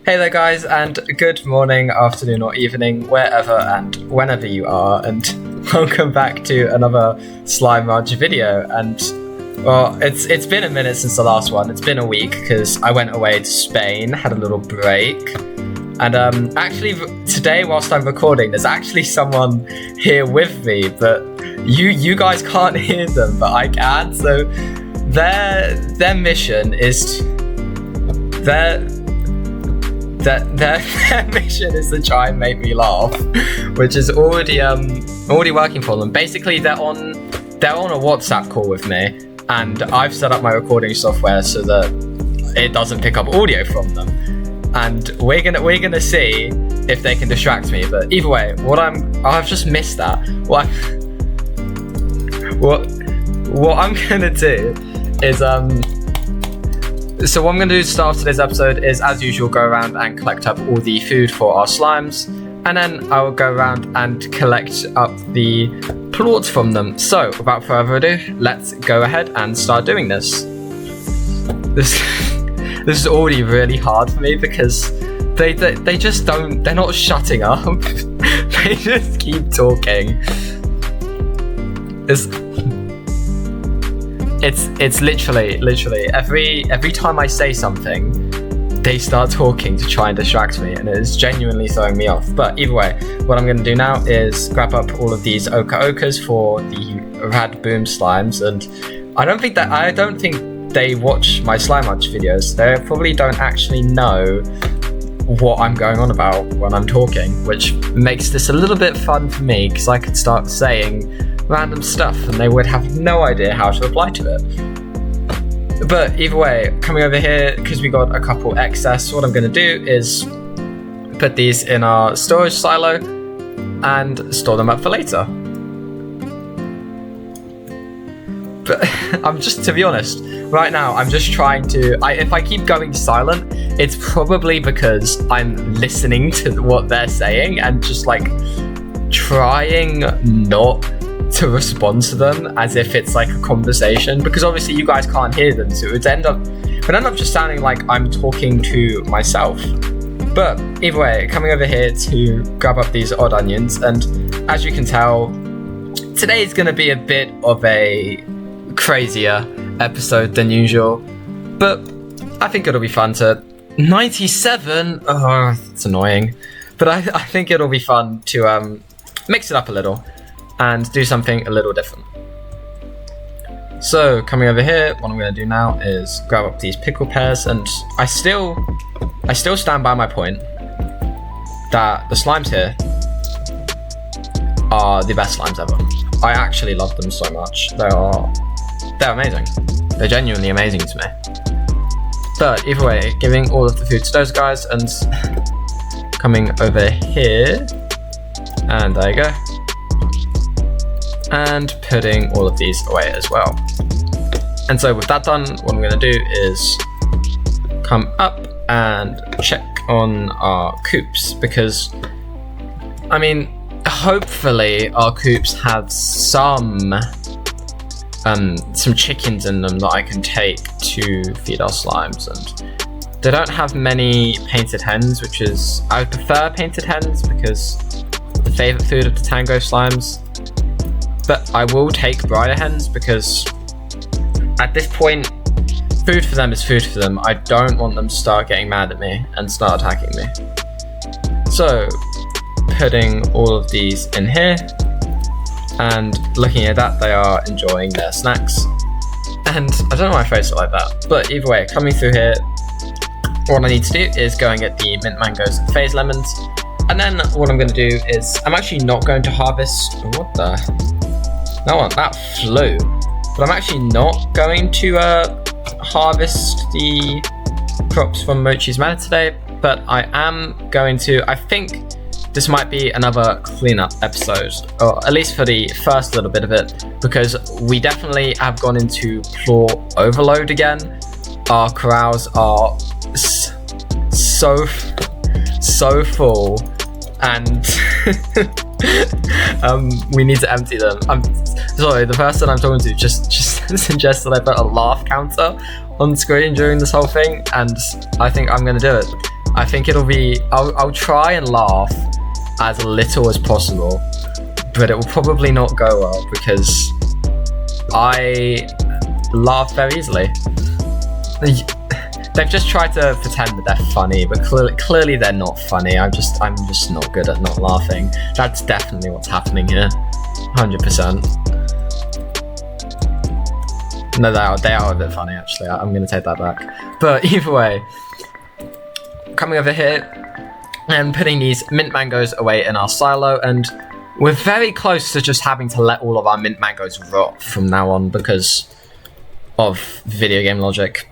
Hey there guys, and good morning, afternoon or evening, wherever and whenever you are, and welcome back to another Slime Ranch video. And well, it's been a minute since the last one. It's been a week because I went away to Spain, had a little break, and actually today whilst I'm recording there's actually someone here with me, but you guys can't hear them, but I can. So their mission is their mission is to try and make me laugh, which is already working for them. Basically, they're on a WhatsApp call with me, and I've set up my recording software so that it doesn't pick up audio from them. And we're gonna see if they can distract me. But either way, I've just missed that. What I'm gonna do is So what I'm going to do to start today's episode is, as usual, go around and collect up all the food for our slimes, and then I will go around and collect up the plorts from them. So, without further ado, let's go ahead and start doing this. This is already really hard for me because they just don't, they're not shutting up. They just keep talking. It's literally every time I say something, they start talking to try and distract me, and it is genuinely throwing me off. But either way, what I'm going to do now is grab up all of these ochres for the rad boom slimes, and I don't think they watch my slime ranch videos. They probably don't actually know what I'm going on about when I'm talking, which makes this a little bit fun for me because I could start saying random stuff and they would have no idea how to reply to it. But either way, coming over here, because we got a couple excess, what I'm going to do is put these in our storage silo and store them up for later. But to be honest, right now I'm just trying to, if I keep going silent, it's probably because I'm listening to what they're saying and just like trying not to respond to them as if it's like a conversation, because obviously you guys can't hear them, so it would end up just sounding like I'm talking to myself. But either way, coming over here to grab up these odd onions, and as you can tell, today is going to be a bit of a crazier episode than usual, but I think it'll be fun to 97. Oh, it's annoying, but I think it'll be fun to mix it up a little and do something a little different. So coming over here, what I'm going to do now is grab up these pickle pears, and I still stand by my point that the slimes here are the best slimes ever. I actually love them so much. They're amazing. They're genuinely amazing to me. But either way, giving all of the food to those guys, and coming over here, and there you go, and putting all of these away as well. And so with that done, what I'm going to do is come up and check on our coops, because I mean, hopefully our coops have some chickens in them that I can take to feed our slimes, and they don't have many painted hens, which is, I would prefer painted hens because the favorite food of the tango slimes. But I will take brighter hens because at this point, food for them is food for them. I don't want them to start getting mad at me and start attacking me. So, putting all of these in here, and looking at that, they are enjoying their snacks. And I don't know why I phrased it like that, but either way, coming through here, what I need to do is go and get the mint mangoes and phase lemons. And then what I'm going to do is, I'm actually not going to harvest, what the? No, that flew. But I'm actually not going to harvest the crops from Mochi's Manor today, but I am going to, I think this might be another cleanup episode, or at least for the first little bit of it, because we definitely have gone into plort overload again. Our corrals are so full, and we need to empty them. I'm sorry, the person I'm talking to just suggested I put a laugh counter on screen during this whole thing, and I think I'm going to do it. I think it'll be, I'll try and laugh as little as possible, but it will probably not go well because I laugh very easily. They've just tried to pretend that they're funny, but clearly they're not funny. I'm just not good at not laughing. That's definitely what's happening here, 100%. No, they are a bit funny actually. I'm gonna take that back. But either way, coming over here and putting these mint mangoes away in our silo, and we're very close to just having to let all of our mint mangoes rot from now on because of video game logic.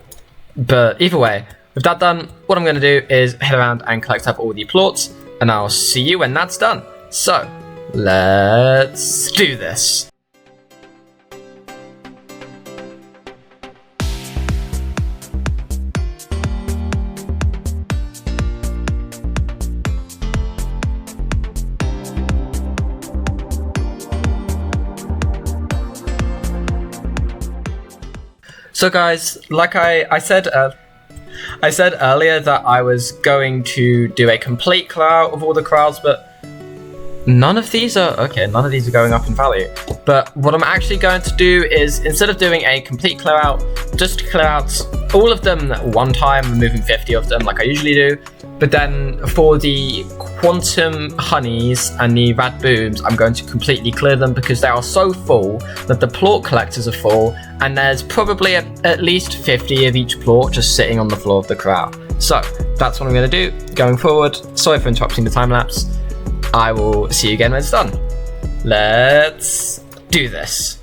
But either way, with that done, what I'm going to do is head around and collect up all the plorts, and I'll see you when that's done. So, let's do this. So guys, like I said earlier that I was going to do a complete clear out of all the corrals, but none of these are going up in value. But what I'm actually going to do is, instead of doing a complete clear out, just clear out all of them one time, removing 50 of them like I usually do. But then for the quantum honeys and the rad booms, I'm going to completely clear them because they are so full that the plort collectors are full, and there's probably at least 50 of each plort just sitting on the floor of the corral. So that's what I'm going to do going forward. Sorry for interrupting the time lapse. I will see you again when it's done. Let's do this.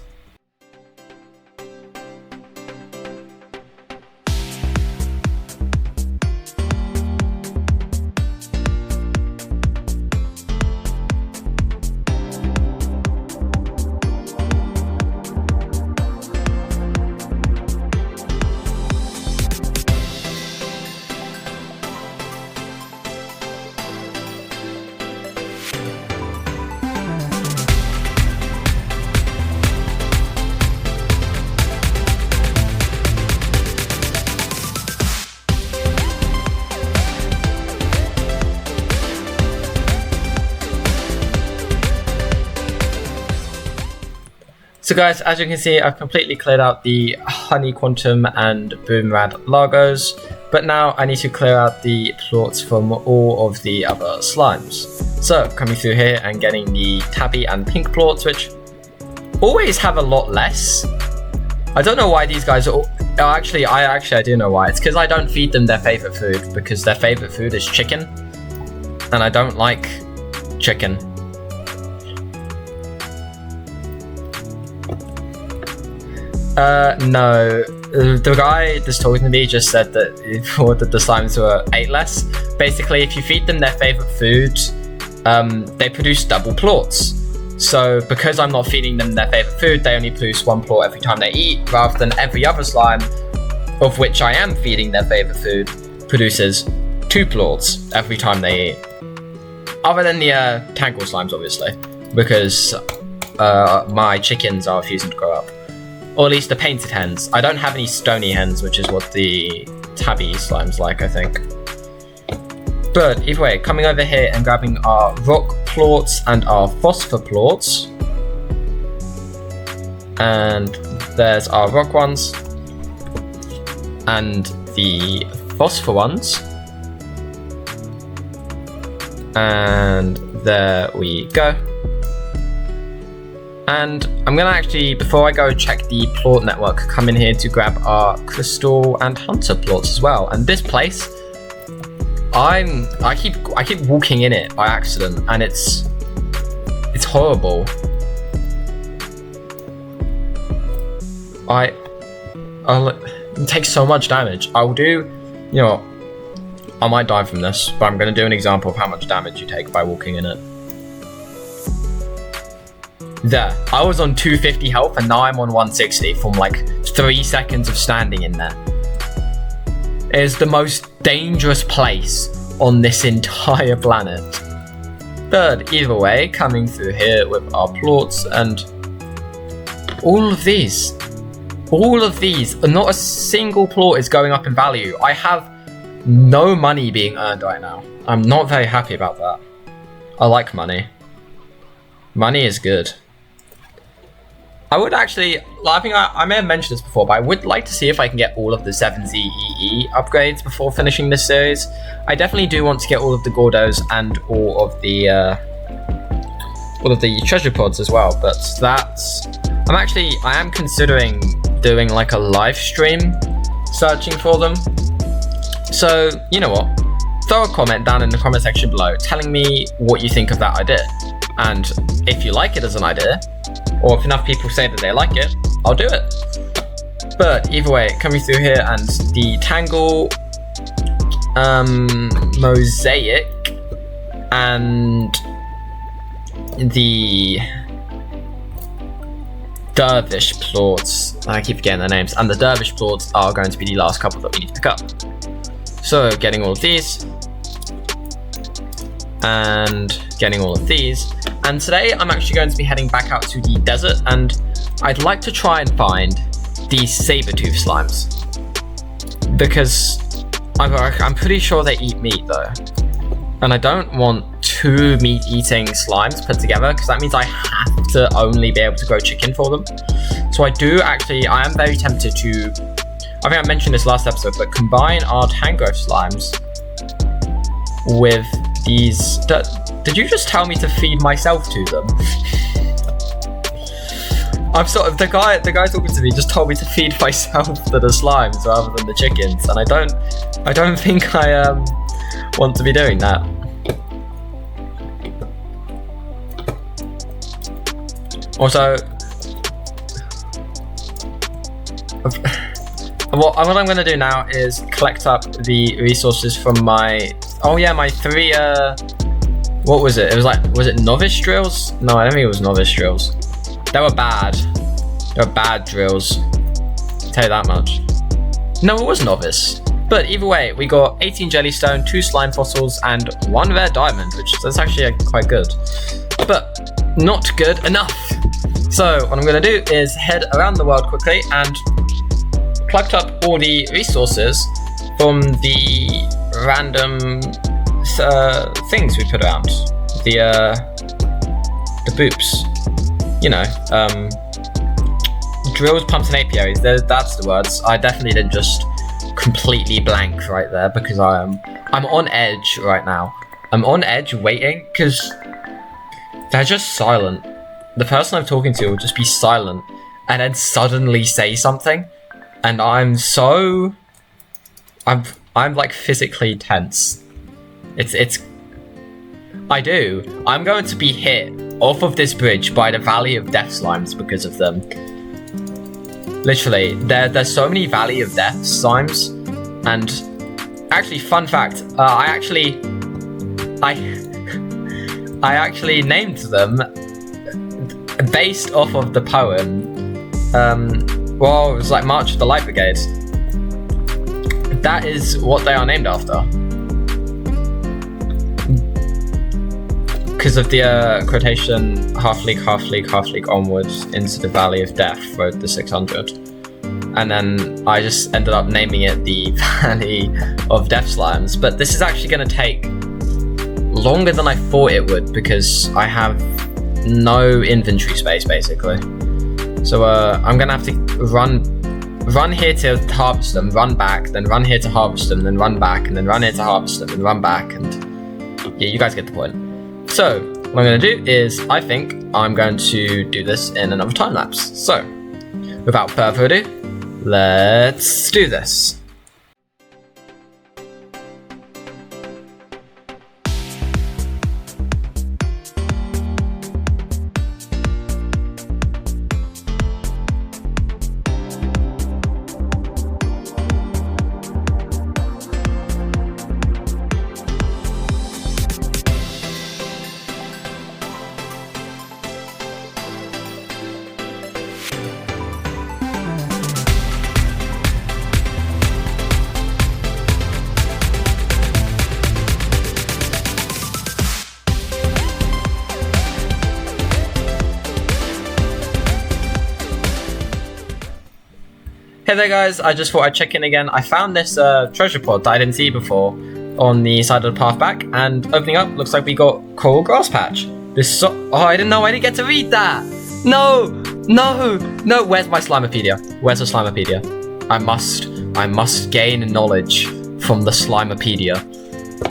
So guys, as you can see, I've completely cleared out the honey quantum and boom rad largos, but now I need to clear out the plorts from all of the other slimes. So coming through here and getting the tabby and pink plorts, which always have a lot less. I don't know why these guys are all, actually I do know why. It's because I don't feed them their favorite food, because their favorite food is chicken, and I don't like chicken. No. The guy that's talking to me just said that the slimes were 8 less. Basically, if you feed them their favorite food, they produce double plorts. So because I'm not feeding them their favorite food, they only produce 1 plort every time they eat, rather than every other slime, of which I am feeding their favorite food, produces 2 plorts every time they eat. Other than the tangle slimes, obviously, because my chickens are refusing to grow up. Or at least the painted hens. I don't have any stony hens, which is what the tabby slime's like, I think. But either way, coming over here and grabbing our rock plorts and our phosphor plorts. And there's our rock ones. And the phosphor ones. And there we go. And I'm gonna actually, before I go check the plort network, come in here to grab our crystal and hunter plorts as well. And this place, I keep walking in it by accident, and it's horrible. It takes so much damage. I'll do, you know, I might die from this, but I'm gonna do an example of how much damage you take by walking in it. There, I was on 250 health and now I'm on 160 from like 3 seconds of standing in there. It is the most dangerous place on this entire planet. But either way, coming through here with our plorts and all of these, not a single plort is going up in value. I have no money being earned right now. I'm not very happy about that. I like money. Money is good. I would actually, I think I may have mentioned this before, but I would like to see if I can get all of the 7ZEE upgrades before finishing this series. I definitely do want to get all of the Gordos and all of the treasure pods as well, but that's... I am considering doing like a live stream searching for them. So, you know what? Throw a comment down in the comment section below telling me what you think of that idea. And if you like it as an idea, or if enough people say that they like it, I'll do it. But either way, coming through here and the Tangle, Mosaic, and the Dervish plorts, I keep forgetting their names, and the Dervish plorts are going to be the last couple that we need to pick up. So getting all of these, and getting all of these. And today I'm actually going to be heading back out to the desert, and I'd like to try and find these saber-tooth slimes. Because I'm pretty sure they eat meat though. And I don't want 2 meat-eating slimes put together, because that means I have to only be able to grow chicken for them. So I am very tempted to, I think I mentioned this last episode, but combine our Tangrowth slimes with these. Did you just tell me to feed myself to them? I'm sort of, the guy talking to me just told me to feed myself to the slimes rather than the chickens, and I don't think I want to be doing that. Also, what I'm going to do now is collect up the resources from my, my 3, what was it? Was it novice drills? No, I don't think it was novice drills. They were bad. They were bad drills. I'll tell you that much. No, it was novice. But either way, we got 18 jellystone, 2 slime fossils, and 1 rare diamond, which is actually quite good. But not good enough. So what I'm going to do is head around the world quickly and collect up all the resources from the random things we put around. The boops. You know, drills, pumps, and apiaries. That's the words. I definitely didn't just completely blank right there, because I'm on edge right now. I'm on edge waiting, because they're just silent. The person I'm talking to will just be silent and then suddenly say something, and I'm like physically tense. I'm going to be hit off of this bridge by the Valley of Death slimes because of them. Literally, there's so many Valley of Death slimes, and actually, fun fact, I actually named them based off of the poem. It was like March of the Light Brigade. That is what they are named after. Because of the quotation, half league onwards into the Valley of Death, wrote the 600. And then I just ended up naming it the Valley of Death Slimes. But this is actually going to take longer than I thought it would, because I have no inventory space, basically. So I'm going to have to run here to harvest them, run back, then run here to harvest them, then run back, and then run here to harvest them, and run back, and yeah, you guys get the point. So, what I'm going to do is, I think I'm going to do this in another time lapse. So, without further ado, let's do this. Hey there guys, I just thought I'd check in again. I found this treasure pod that I didn't see before on the side of the path back, and opening up, looks like we got coral grass patch. Oh, I didn't know, I didn't get to read that! No! Where's my Slimepedia? Where's the Slimepedia? I must gain knowledge from the Slimepedia.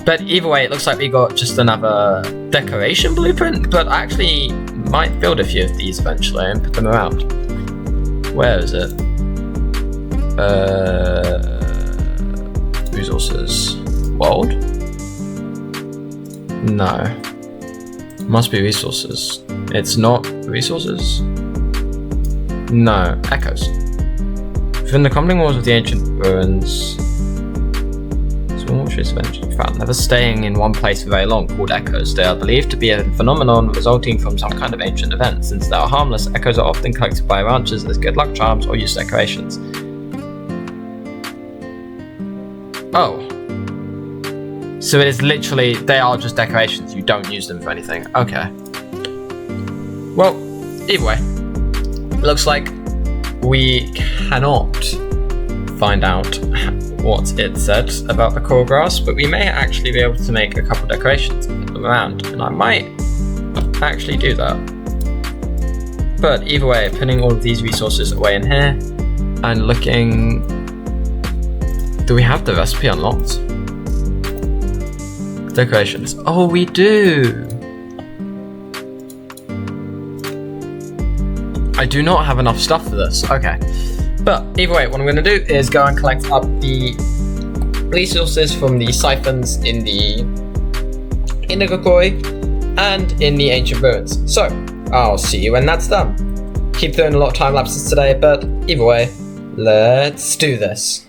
But either way, it looks like we got just another decoration blueprint, but I actually might build a few of these eventually and put them around. Where is it? Resources. World? No. Must be resources. It's not resources? No. Echoes. Within the crumbling walls of the ancient ruins, small trees eventually found, never staying in one place for very long, called echoes. They are believed to be a phenomenon resulting from some kind of ancient event. Since they are harmless, echoes are often collected by ranchers as good luck charms or used decorations. Oh. So it is literally, they are just decorations, you don't use them for anything. Okay. Well, either way, looks like we cannot find out what it said about the coral grass, but we may actually be able to make a couple decorations and put them around, and I might actually do that. But either way, putting all of these resources away in here, and looking... Do we have the recipe unlocked? Decorations. Oh, we do! I do not have enough stuff for this. Okay. But either way, what I'm going to do is go and collect up the resources from the siphons in the indigo quarry and in the ancient ruins. So, I'll see you when that's done. Keep doing a lot of time lapses today, but either way, let's do this.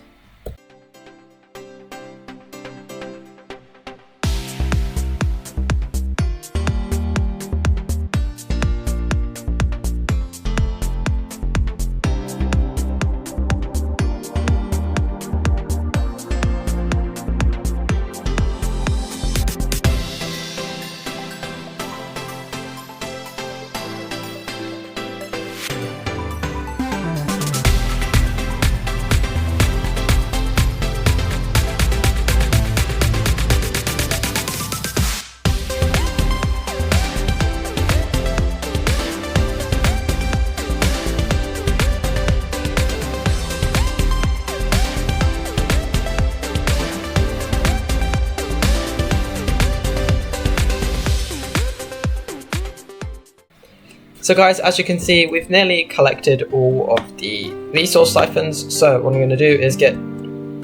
So guys, as you can see, we've nearly collected all of the resource siphons, so what I'm going to do is get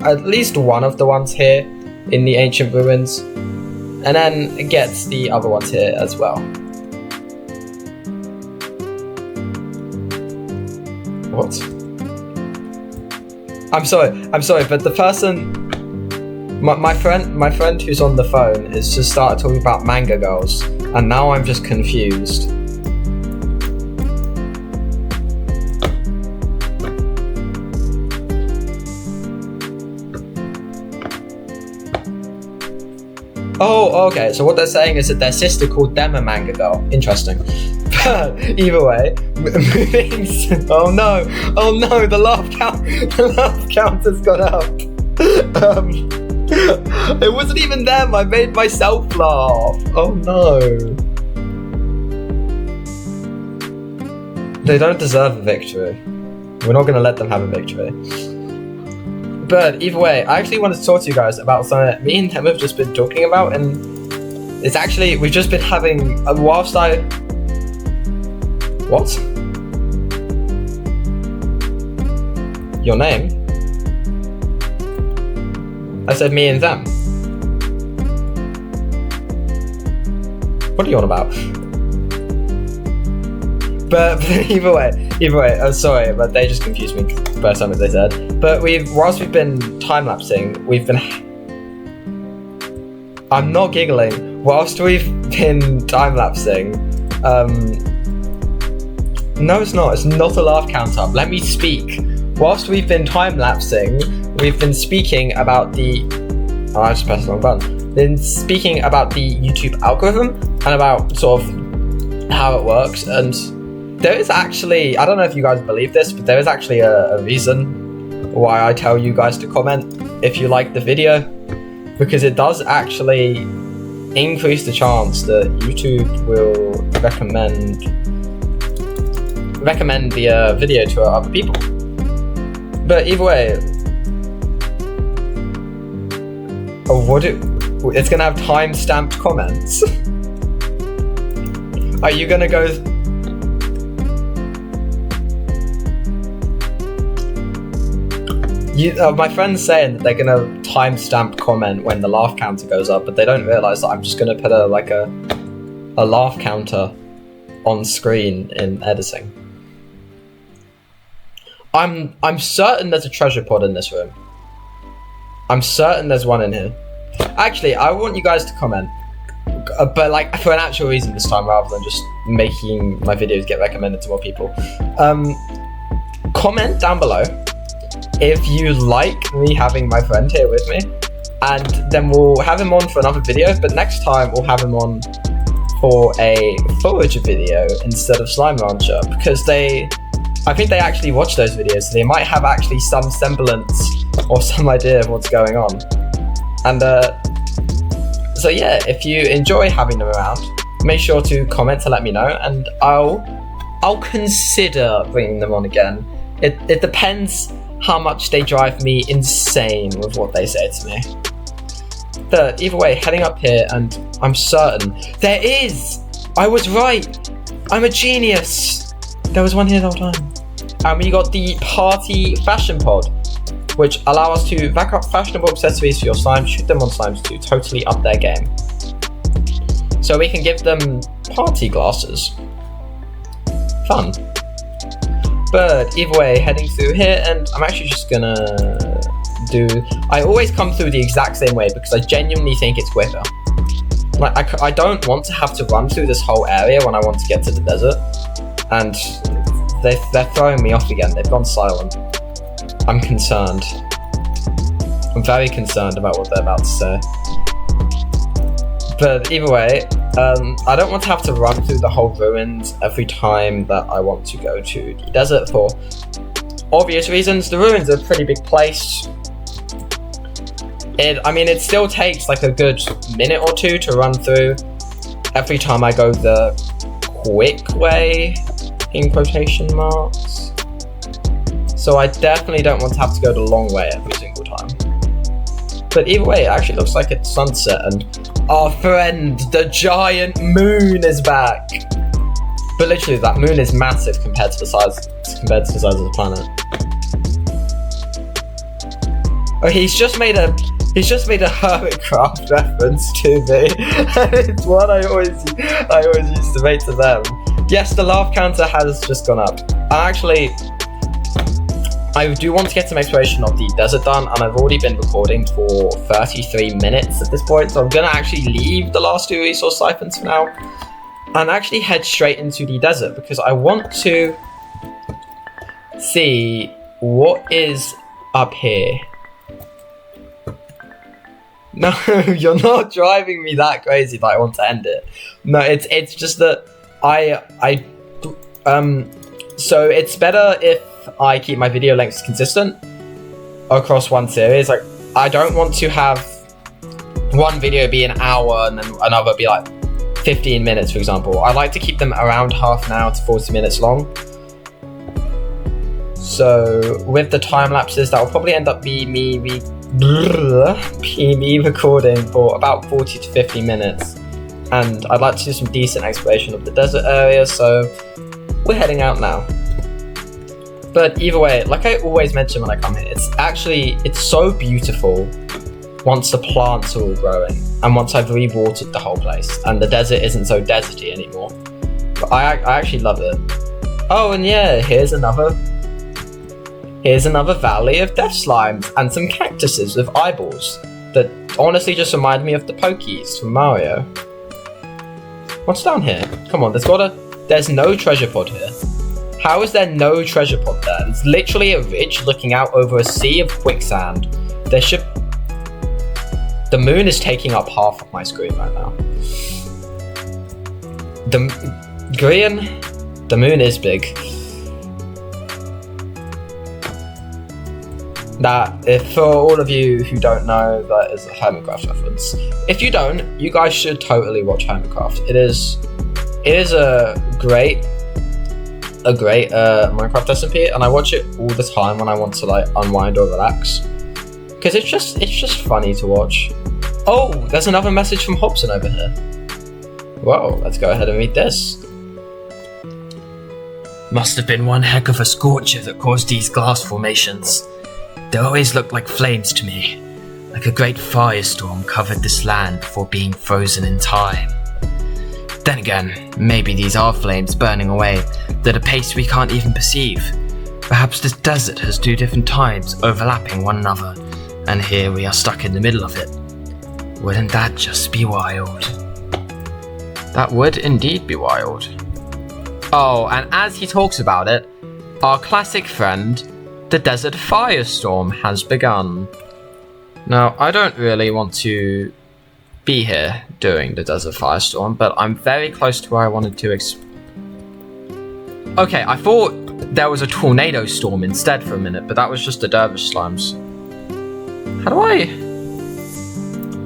at least one of the ones here in the ancient ruins, and then get the other ones here as well. What? I'm sorry, but the person... My friend who's on the phone has just started talking about manga girls, and now I'm just confused. Oh, okay, so what they're saying is that their sister called them a manga girl. Interesting. But either way, moving... Oh no, the laugh count has gone up. It wasn't even them, I made myself laugh. Oh no. They don't deserve a victory. We're not gonna let them have a victory. But either way, I actually wanted to talk to you guys about something that me and Tim have just been talking about, and it's actually, we've just been having, whilst I... What? Your name? I said me and them. What are you on about? But either way, I'm sorry, but they just confused me the first time that they said. But whilst we've been time-lapsing, I'm not giggling. Whilst we've been time-lapsing, no it's not a laugh count up. Let me speak. Whilst we've been time-lapsing, we've been speaking about the... Oh, I just pressed the wrong button. Been speaking about the YouTube algorithm, and about sort of how it works, and... There is actually, I don't know if you guys believe this, but there is actually a reason why I tell you guys to comment if you like the video, because it does actually increase the chance that YouTube will recommend the video to other people. But either way, it's gonna have time-stamped comments. Are you gonna go? My friend's saying that they're gonna timestamp comment when the laugh counter goes up, but they don't realize that I'm just gonna put a laugh counter on screen in editing. I'm certain there's a treasure pod in this room. I'm certain there's one in here. Actually, I want you guys to comment, but like for an actual reason this time, rather than just making my videos get recommended to more people. Comment down below if you like me having my friend here with me, and then we'll have him on for another video, but next time we'll have him on for a forager video instead of slime rancher, because I think they actually watch those videos, so they might have actually some semblance or some idea of what's going on. And so yeah, if you enjoy having them around, make sure to comment to let me know, and I'll consider bringing them on again. It depends how much they drive me insane with what they say to me. But either way, heading up here, and I'm certain there is. I was right. I'm a genius. There was one here the whole time. And we got the party fashion pod, which allow us to back up fashionable accessories for your slime, shoot them on slimes to totally up their game. So we can give them party glasses. Fun. But either way, heading through here, and I'm actually just gonna I always come through the exact same way because I genuinely think it's quicker. Like, I don't want to have to run through this whole area when I want to get to the desert. And they're throwing me off again. They've gone silent. I'm concerned. I'm very concerned about what they're about to say. But either way, I don't want to have to run through the whole ruins every time that I want to go to the desert for obvious reasons. The ruins are a pretty big place. It still takes like a good minute or two to run through every time I go the quick way, in quotation marks. So I definitely don't want to have to go the long way every single time. But either way, it actually looks like it's sunset, and our friend, the giant moon, is back. But literally, that moon is massive compared to the size of the planet. Oh, he's just made a Hermitcraft reference to me. It's one I always used to make to them. Yes, the laugh counter has just gone up. I do want to get some exploration of the desert done, and I've already been recording for 33 minutes at this point, so I'm gonna actually leave the last two resource siphons for now and actually head straight into the desert, because I want to see what is up here. No, you're not driving me that crazy that I want to end it. No, it's just that so it's better if I keep my video lengths consistent across one series. Like, I don't want to have one video be an hour and then another be like 15 minutes, for example. I like to keep them around half an hour to 40 minutes long. So with the time lapses, that will probably end up be me recording for about 40 to 50 minutes. And I'd like to do some decent exploration of the desert area, so we're heading out now. But either way, like I always mention when I come here, it's so beautiful once the plants are all growing and once I've re-watered the whole place and the desert isn't so deserty anymore. But I actually love it. Oh, and yeah, here's another valley of death slimes and some cactuses with eyeballs that honestly just remind me of the Pokies from Mario. What's down here? Come on, there's no treasure pod here. How is there no treasure pod there? It's literally a ridge looking out over a sea of quicksand. The moon is taking up half of my screen right now. The moon is big. that, if for all of you who don't know, that is a Hermitcraft reference. If you don't, you guys should totally watch Hermitcraft. It is a great Minecraft SMP, and I watch it all the time when I want to like unwind or relax, because it's just funny to watch. Oh, there's another message from Hobson over here. Whoa, let's go ahead and read this. Must have been one heck of a scorcher that caused these glass formations. They always looked like flames to me, like a great firestorm covered this land before being frozen in time. Then again, maybe these are flames burning away at a pace we can't even perceive. Perhaps this desert has two different times overlapping one another, and here we are stuck in the middle of it. Wouldn't that just be wild? That would indeed be wild. Oh, and as he talks about it, our classic friend, the desert firestorm, has begun. Now, I don't really want to be here during the desert firestorm, but I'm very close to where I wanted to Okay, I thought there was a tornado storm instead for a minute, but that was just the dervish slimes. How do I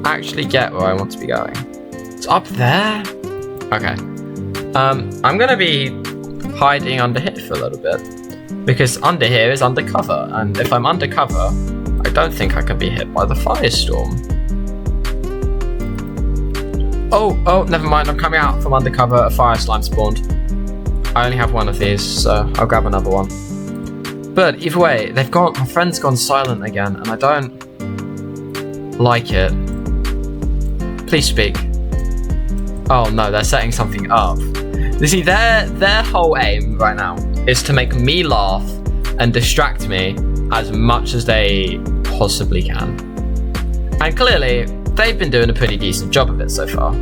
actually get where I want to be going? It's up there? Okay. I'm gonna be hiding under here for a little bit, because under here is undercover, and if I'm undercover, I don't think I can be hit by the firestorm. Oh, never mind, I'm coming out from undercover, a fire slime spawned. I only have one of these, so I'll grab another one. But either way, my friend's gone silent again, and I don't like it. Please speak. Oh no, they're setting something up. You see, their whole aim right now is to make me laugh and distract me as much as they possibly can. And clearly, they've been doing a pretty decent job of it so far.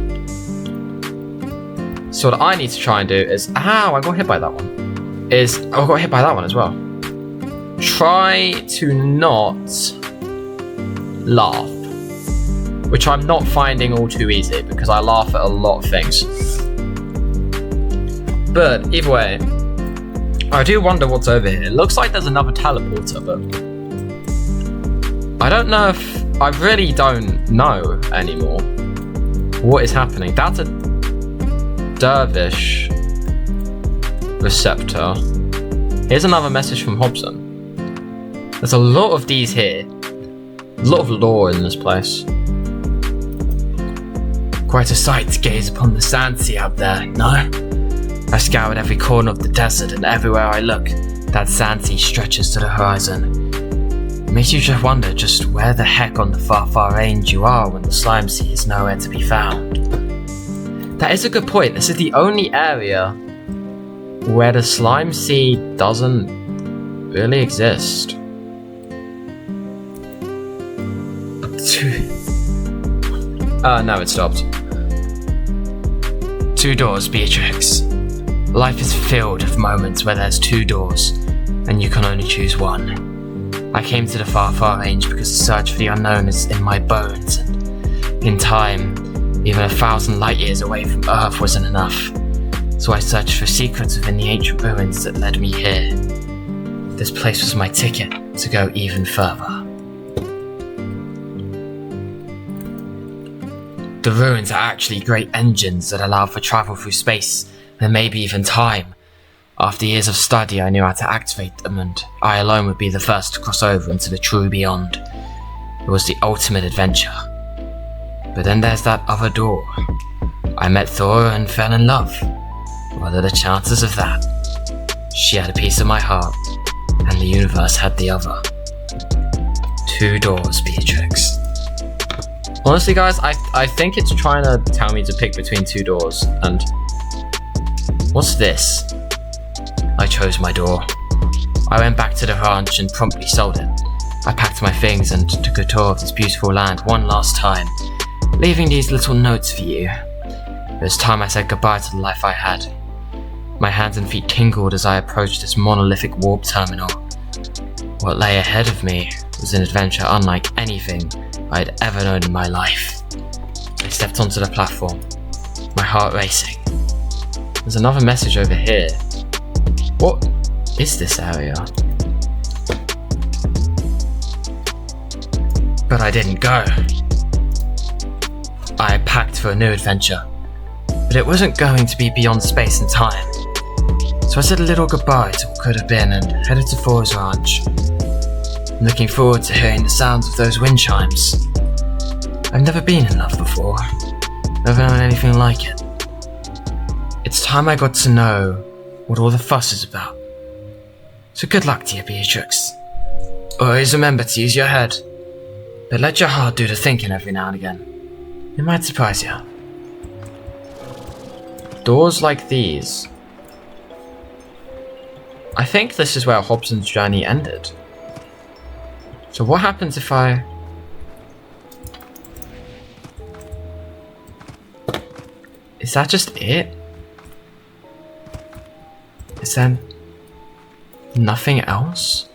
So what I need to try and do is... Ow, I got hit by that one. I got hit by that one as well. Try to not laugh. Which I'm not finding all too easy, because I laugh at a lot of things. But either way, I do wonder what's over here. It looks like there's another teleporter, but I don't know if... I really don't know anymore what is happening. That's a dervish receptor. Here's another message from Hobson. There's a lot of these here. A lot of lore in this place. Quite a sight to gaze upon the sand sea out there, no? I scoured every corner of the desert, and everywhere I look, that sand sea stretches to the horizon. It makes you just wonder just where the heck on the far range you are when the slime sea is nowhere to be found. That is a good point. This is the only area where the slime sea doesn't really exist. No, it stopped. 2 doors, Beatrix. Life is filled with moments where there's 2 doors, and you can only choose one. I came to the far range because the search for the unknown is in my bones, and in time, even 1,000 light years away from Earth wasn't enough. So I searched for secrets within the ancient ruins that led me here. This place was my ticket to go even further. The ruins are actually great engines that allow for travel through space, and maybe even time. After years of study, I knew how to activate them, and I alone would be the first to cross over into the true beyond. It was the ultimate adventure. But then there's that other door. I met Thora and fell in love. What are the chances of that? She had a piece of my heart, and the universe had the other. 2 doors, Beatrix. Honestly, guys, I think it's trying to tell me to pick between 2 doors, and... What's this? I chose my door. I went back to the ranch and promptly sold it. I packed my things and took a tour of this beautiful land one last time, leaving these little notes for you. It was time I said goodbye to the life I had. My hands and feet tingled as I approached this monolithic warp terminal. What lay ahead of me was an adventure unlike anything I had ever known in my life. I stepped onto the platform, my heart racing. There's another message over here. What is this area? But I didn't go. I packed for a new adventure, but it wasn't going to be beyond space and time. So I said a little goodbye to what could have been and headed to Thor's ranch. I'm looking forward to hearing the sounds of those wind chimes. I've never been in love before, never known anything like it. It's time I got to know what all the fuss is about. So good luck to you, Beatrix. Always remember to use your head, but let your heart do the thinking every now and again. It might surprise you. Doors like these. I think this is where Hobson's journey ended. So what happens if I... Is that just it? Is there nothing else?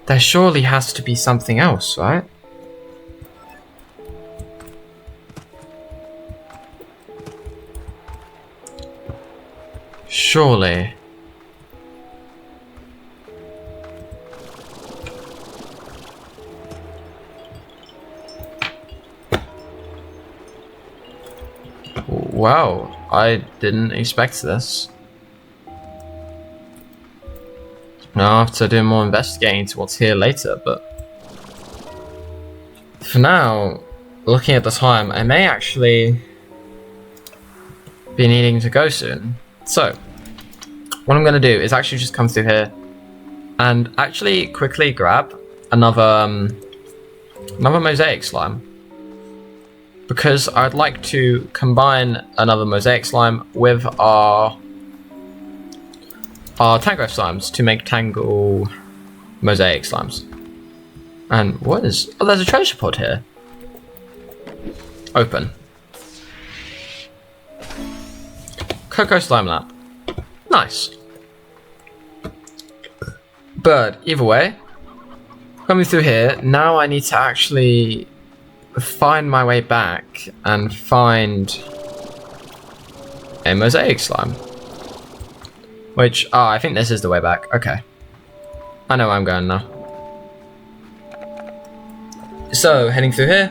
There surely has to be something else, right? Surely. Wow, I didn't expect this. I'll have to do more investigating to what's here later, but for now, looking at the time, I may actually be needing to go soon. So, what I'm going to do is actually just come through here and actually quickly grab another mosaic slime. Because I'd like to combine another mosaic slime with our tango slimes to make tangle mosaic slimes. And what is... Oh, there's a treasure pod here. Open. Cocoa slime lamp. Nice. But either way, coming through here, now I need to actually find my way back and find a mosaic slime. Which, I think this is the way back. Okay. I know where I'm going now. So, heading through here.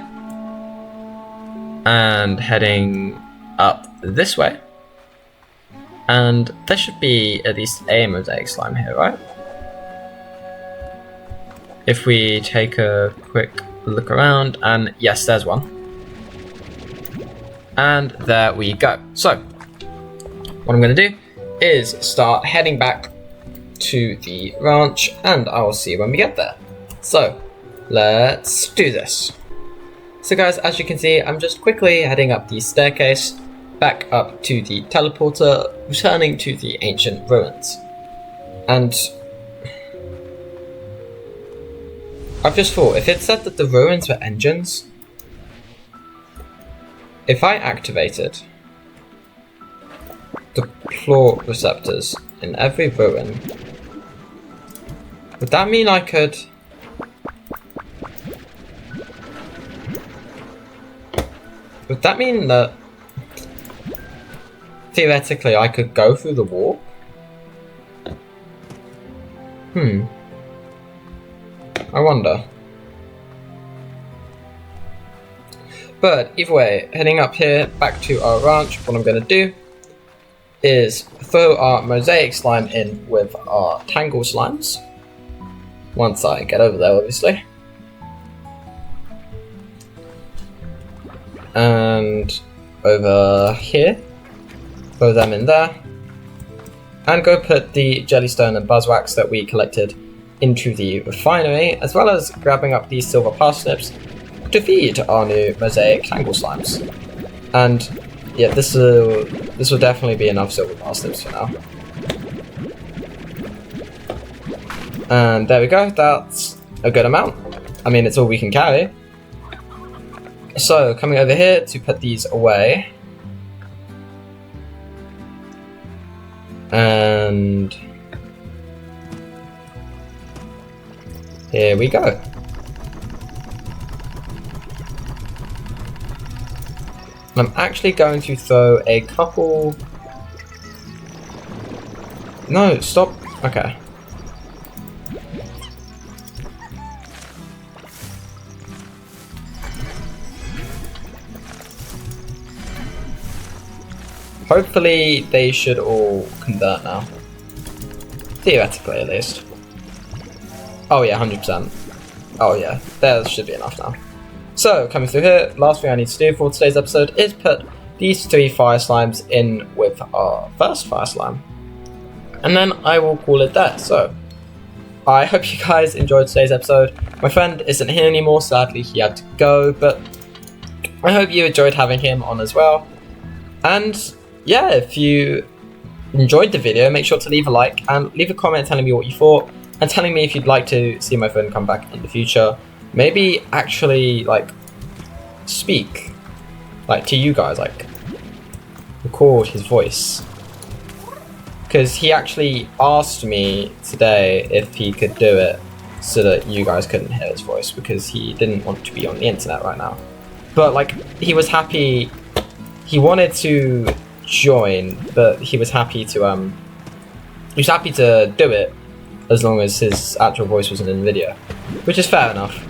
And heading up this way. And there should be at least a mosaic slime here, right? If we take a quick look around, and yes, there's one. And there we go. So, what I'm going to do is start heading back to the ranch, and I will see you when we get there. So, let's do this. So guys, as you can see, I'm just quickly heading up the staircase, back up to the teleporter, returning to the ancient ruins. And I've just thought, if it said that the ruins were engines, if I activated the plort receptors in every ruin, would that mean I could... Would that mean that theoretically I could go through the warp? I wonder. But either way, heading up here back to our ranch, what I'm going to do is throw our mosaic slime in with our tangle slimes. Once I get over there, obviously. And over here, throw them in there. And go put the jellystone and buzzwax that we collected into the refinery, as well as grabbing up these silver parsnips to feed our new mosaic tangle slimes. And yeah, this will definitely be enough silver parsnips for now. And there we go, that's a good amount. I mean, it's all we can carry. So, coming over here to put these away. And here we go. I'm actually going to throw a couple... No, stop. Okay. Hopefully they should all convert now. Theoretically, at least. Oh yeah, 100%. Oh yeah, there should be enough now. So, coming through here, last thing I need to do for today's episode is put these 3 fire slimes in with our first fire slime. And then I will call it there. So, I hope you guys enjoyed today's episode. My friend isn't here anymore, sadly he had to go, but I hope you enjoyed having him on as well. And yeah, if you enjoyed the video, make sure to leave a like and leave a comment telling me what you thought and telling me if you'd like to see my friend come back in the future. Maybe actually like speak like to you guys, like record his voice, because he actually asked me today if he could do it so that you guys couldn't hear his voice, because he didn't want to be on the internet right now. But like, he was happy, he wanted to join, but he was happy to do it as long as his actual voice wasn't in the video, which is fair enough.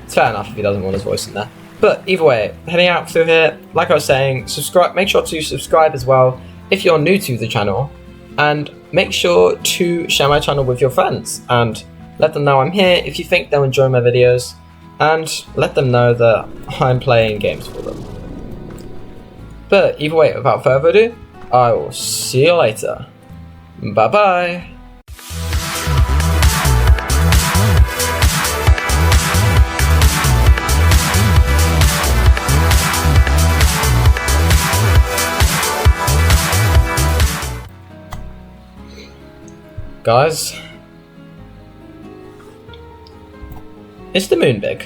It's fair enough if he doesn't want his voice in there. But either way, heading out through here, like I was saying, subscribe. Make sure to subscribe as well if you're new to the channel, and make sure to share my channel with your friends and let them know I'm here if you think they'll enjoy my videos, and let them know that I'm playing games for them. But either way, without further ado, I will see you later. Bye bye. Guys, is the moon big?